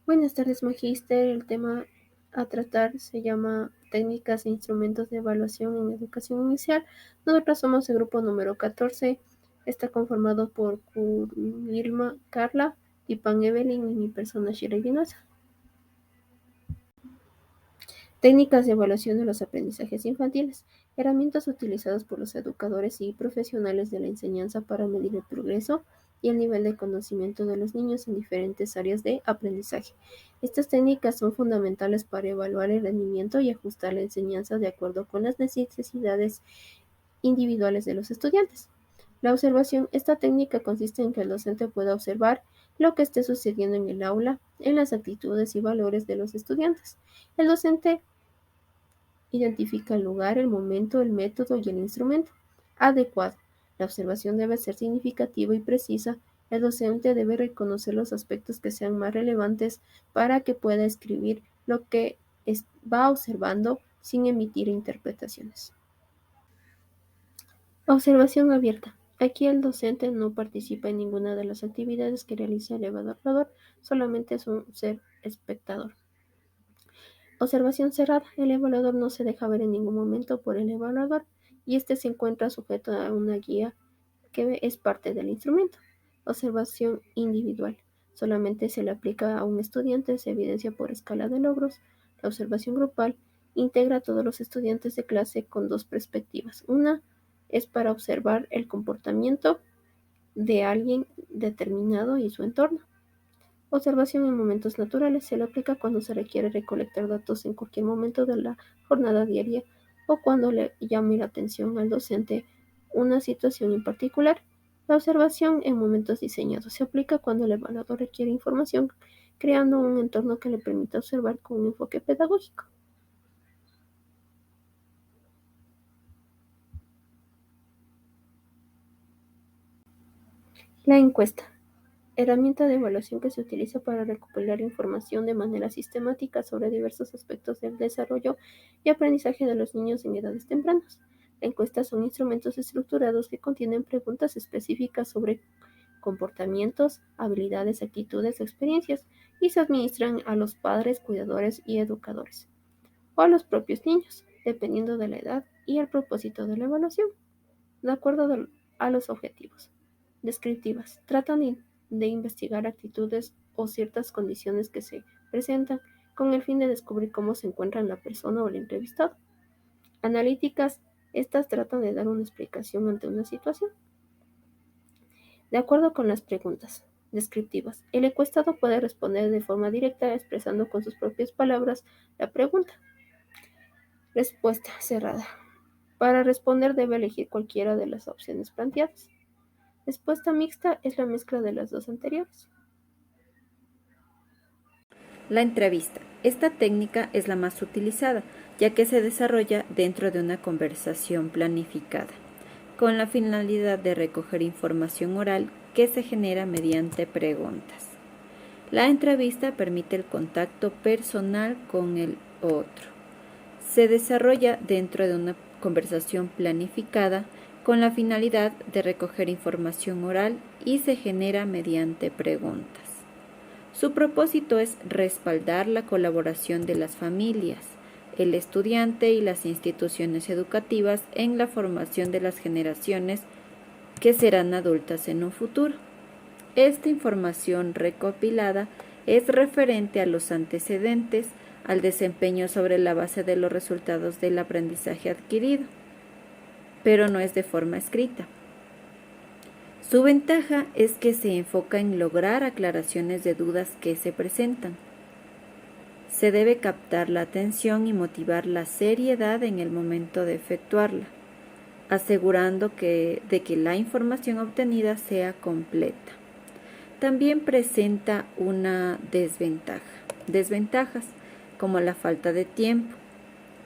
Buenas tardes, Magíster. El tema a tratar se llama Técnicas e instrumentos de evaluación en educación inicial. Nosotros somos el grupo número 14. Está conformado por Irma, Carla, Dipan Evelyn y mi persona Shirley Vinosa. Técnicas de evaluación de los aprendizajes infantiles. Herramientas utilizadas por los educadores y profesionales de la enseñanza para medir el progreso y el nivel de conocimiento de los niños en diferentes áreas de aprendizaje. Estas técnicas son fundamentales para evaluar el rendimiento y ajustar la enseñanza de acuerdo con las necesidades individuales de los estudiantes. La observación. Esta técnica consiste en que el docente pueda observar lo que esté sucediendo en el aula, en las actitudes y valores de los estudiantes. El docente identifica el lugar, el momento, el método y el instrumento adecuado. La observación debe ser significativa y precisa. El docente debe reconocer los aspectos que sean más relevantes para que pueda escribir lo que va observando sin emitir interpretaciones. Observación abierta. Aquí el docente no participa en ninguna de las actividades que realiza el evaluador, solamente es un ser espectador. Observación cerrada. El evaluador no se deja ver en ningún momento por el evaluador y este se encuentra sujeto a una guía que es parte del instrumento. Observación individual. Solamente se le aplica a un estudiante, se evidencia por escala de logros. La observación grupal integra a todos los estudiantes de clase con dos perspectivas. Una es para observar el comportamiento de alguien determinado y su entorno. Observación en momentos naturales. Se le aplica cuando se requiere recolectar datos en cualquier momento de la jornada diaria o cuando le llame la atención al docente una situación en particular. La observación en momentos diseñados. Se aplica cuando el evaluador requiere información, creando un entorno que le permita observar con un enfoque pedagógico. La encuesta. Herramienta de evaluación que se utiliza para recopilar información de manera sistemática sobre diversos aspectos del desarrollo y aprendizaje de los niños en edades tempranas. Las encuestas son instrumentos estructurados que contienen preguntas específicas sobre comportamientos, habilidades, actitudes o experiencias y se administran a los padres, cuidadores y educadores o a los propios niños, dependiendo de la edad y el propósito de la evaluación, de acuerdo a los objetivos. Descriptivas. Tratan de investigar actitudes o ciertas condiciones que se presentan con el fin de descubrir cómo se encuentra la persona o el entrevistado. Analíticas. Estas tratan de dar una explicación ante una situación. De acuerdo con las preguntas descriptivas, el encuestado puede responder de forma directa expresando con sus propias palabras la pregunta. Respuesta cerrada. Para responder debe elegir cualquiera de las opciones planteadas. Respuesta mixta es la mezcla de las dos anteriores. La entrevista. Esta técnica es la más utilizada, ya que se desarrolla dentro de una conversación planificada, con la finalidad de recoger información oral que se genera mediante preguntas. La entrevista permite el contacto personal con el otro. Se desarrolla dentro de una conversación planificada con la finalidad de recoger información oral y se genera mediante preguntas. Su propósito es respaldar la colaboración de las familias, el estudiante y las instituciones educativas en la formación de las generaciones que serán adultas en un futuro. Esta información recopilada es referente a los antecedentes, al desempeño sobre la base de los resultados del aprendizaje adquirido, pero no es de forma escrita. Su ventaja es que se enfoca en lograr aclaraciones de dudas que se presentan. Se debe captar la atención y motivar la seriedad en el momento de efectuarla, asegurando de que la información obtenida sea completa. También presenta una desventajas como la falta de tiempo,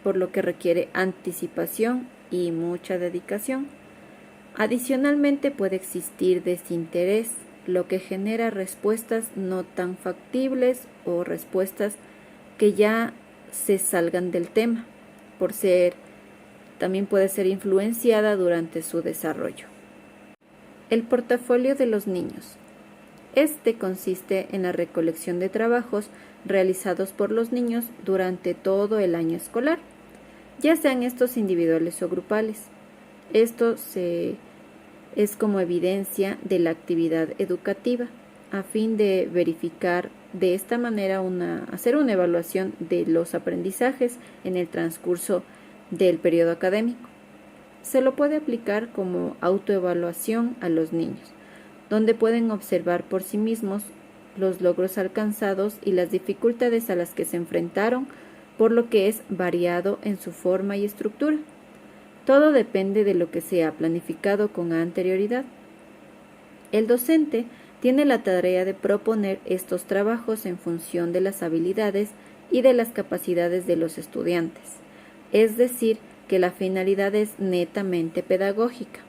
por lo que requiere anticipación y mucha dedicación. Adicionalmente puede existir desinterés, lo que genera respuestas no tan factibles o respuestas que ya se salgan del tema, también puede ser influenciada durante su desarrollo. El portafolio de los niños. Este consiste en la recolección de trabajos realizados por los niños durante todo el año escolar, ya sean estos individuales o grupales. Esto es como evidencia de la actividad educativa, a fin de verificar de esta manera hacer una evaluación de los aprendizajes en el transcurso del periodo académico. Se lo puede aplicar como autoevaluación a los niños, donde pueden observar por sí mismos los logros alcanzados y las dificultades a las que se enfrentaron, por lo que es variado en su forma y estructura. Todo depende de lo que se ha planificado con anterioridad. El docente tiene la tarea de proponer estos trabajos en función de las habilidades y de las capacidades de los estudiantes, es decir, que la finalidad es netamente pedagógica.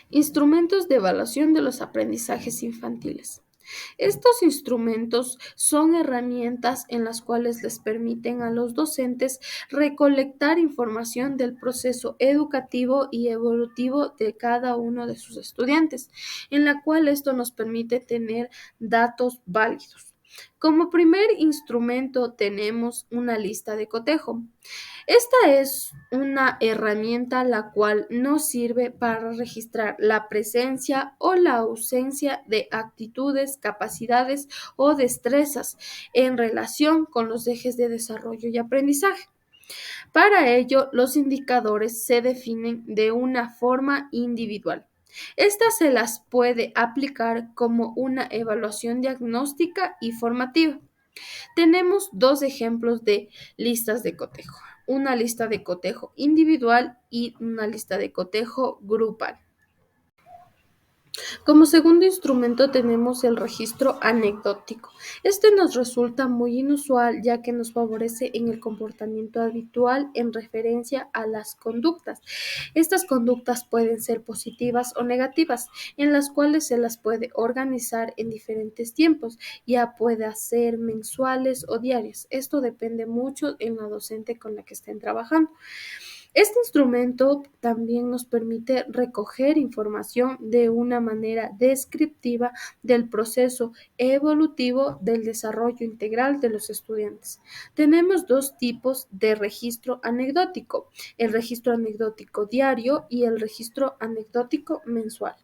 Instrumentos de evaluación de los aprendizajes infantiles. Estos instrumentos son herramientas en las cuales les permiten a los docentes recolectar información del proceso educativo y evolutivo de cada uno de sus estudiantes, en la cual esto nos permite tener datos válidos. Como primer instrumento tenemos una lista de cotejo. Esta es una herramienta la cual nos sirve para registrar la presencia o la ausencia de actitudes, capacidades o destrezas en relación con los ejes de desarrollo y aprendizaje. Para ello, los indicadores se definen de una forma individual. Estas se las puede aplicar como una evaluación diagnóstica y formativa. Tenemos dos ejemplos de listas de cotejo, una lista de cotejo individual y una lista de cotejo grupal. Como segundo instrumento tenemos el registro anecdótico. Este nos resulta muy inusual ya que nos favorece en el comportamiento habitual en referencia a las conductas. Estas conductas pueden ser positivas o negativas, en las cuales se las puede organizar en diferentes tiempos, ya puede ser mensuales o diarias. Esto depende mucho en la docente con la que estén trabajando. Este instrumento también nos permite recoger información de una manera descriptiva del proceso evolutivo del desarrollo integral de los estudiantes. Tenemos dos tipos de registro anecdótico, el registro anecdótico diario y el registro anecdótico mensual.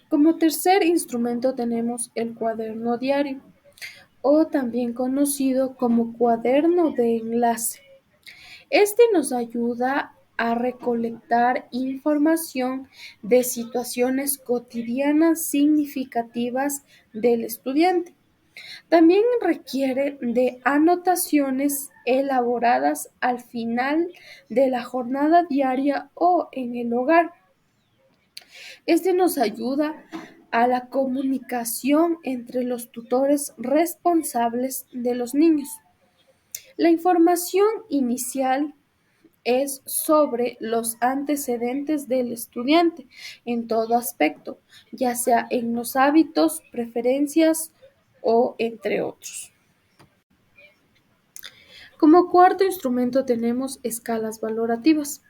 Como tercer instrumento tenemos el cuaderno diario o también conocido como cuaderno de enlace. Este nos ayuda a recolectar información de situaciones cotidianas significativas del estudiante. También requiere de anotaciones elaboradas al final de la jornada diaria o en el hogar. Este nos ayuda a la comunicación entre los tutores responsables de los niños. La información inicial es sobre los antecedentes del estudiante en todo aspecto, ya sea en los hábitos, preferencias o entre otros. Como cuarto instrumento tenemos escalas valorativas.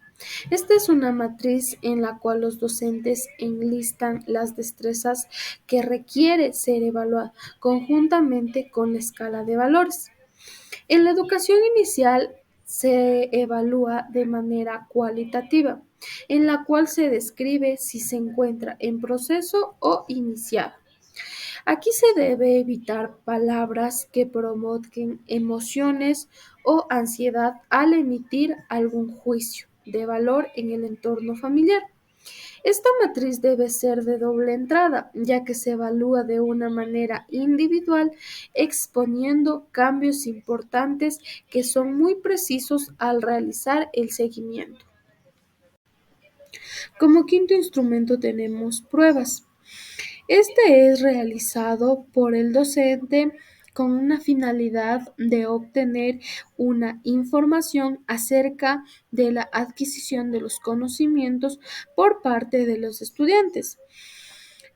Esta es una matriz en la cual los docentes enlistan las destrezas que requiere ser evaluada conjuntamente con la escala de valores. En la educación inicial se evalúa de manera cualitativa, en la cual se describe si se encuentra en proceso o iniciado. Aquí se debe evitar palabras que provoquen emociones o ansiedad al emitir algún juicio de valor en el entorno familiar. Esta matriz debe ser de doble entrada, ya que se evalúa de una manera individual, exponiendo cambios importantes que son muy precisos al realizar el seguimiento. Como quinto instrumento tenemos pruebas. Este es realizado por el docente con una finalidad de obtener una información acerca de la adquisición de los conocimientos por parte de los estudiantes.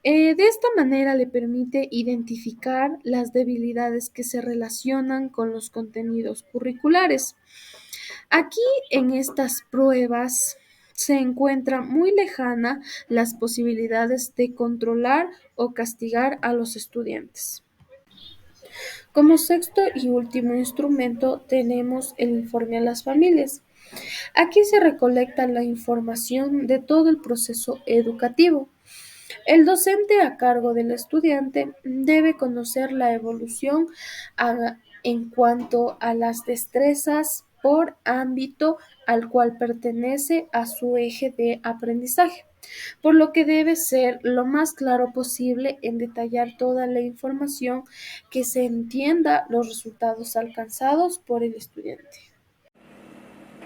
De esta manera le permite identificar las debilidades que se relacionan con los contenidos curriculares. Aquí en estas pruebas se encuentra muy lejana las posibilidades de controlar o castigar a los estudiantes. Como sexto y último instrumento tenemos el informe a las familias. Aquí se recolecta la información de todo el proceso educativo. El docente a cargo del estudiante debe conocer la evolución en cuanto a las destrezas por ámbito al cual pertenece a su eje de aprendizaje, por lo que debe ser lo más claro posible en detallar toda la información que se entienda los resultados alcanzados por el estudiante.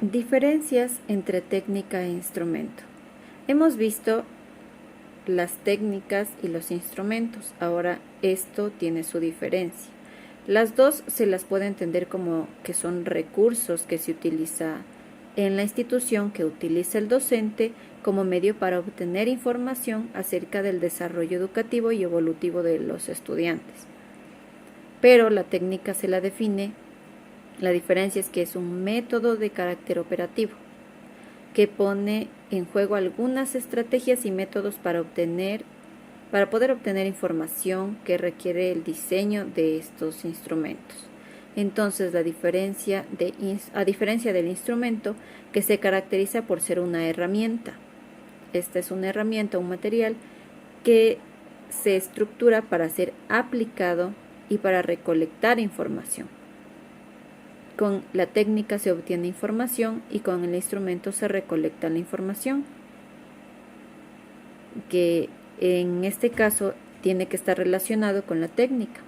Diferencias entre técnica e instrumento. Hemos visto las técnicas y los instrumentos. Ahora esto tiene su diferencia. Las dos se las puede entender como que son recursos que se utiliza en la institución, que utiliza el docente como medio para obtener información acerca del desarrollo educativo y evolutivo de los estudiantes. Pero la técnica se la define, la diferencia es que es un método de carácter operativo que pone en juego algunas estrategias y métodos para poder obtener información que requiere el diseño de estos instrumentos. Entonces, a diferencia del instrumento, que se caracteriza por ser una herramienta. Esta es una herramienta, un material que se estructura para ser aplicado y para recolectar información. Con la técnica se obtiene información y con el instrumento se recolecta la información, que en este caso tiene que estar relacionado con la técnica.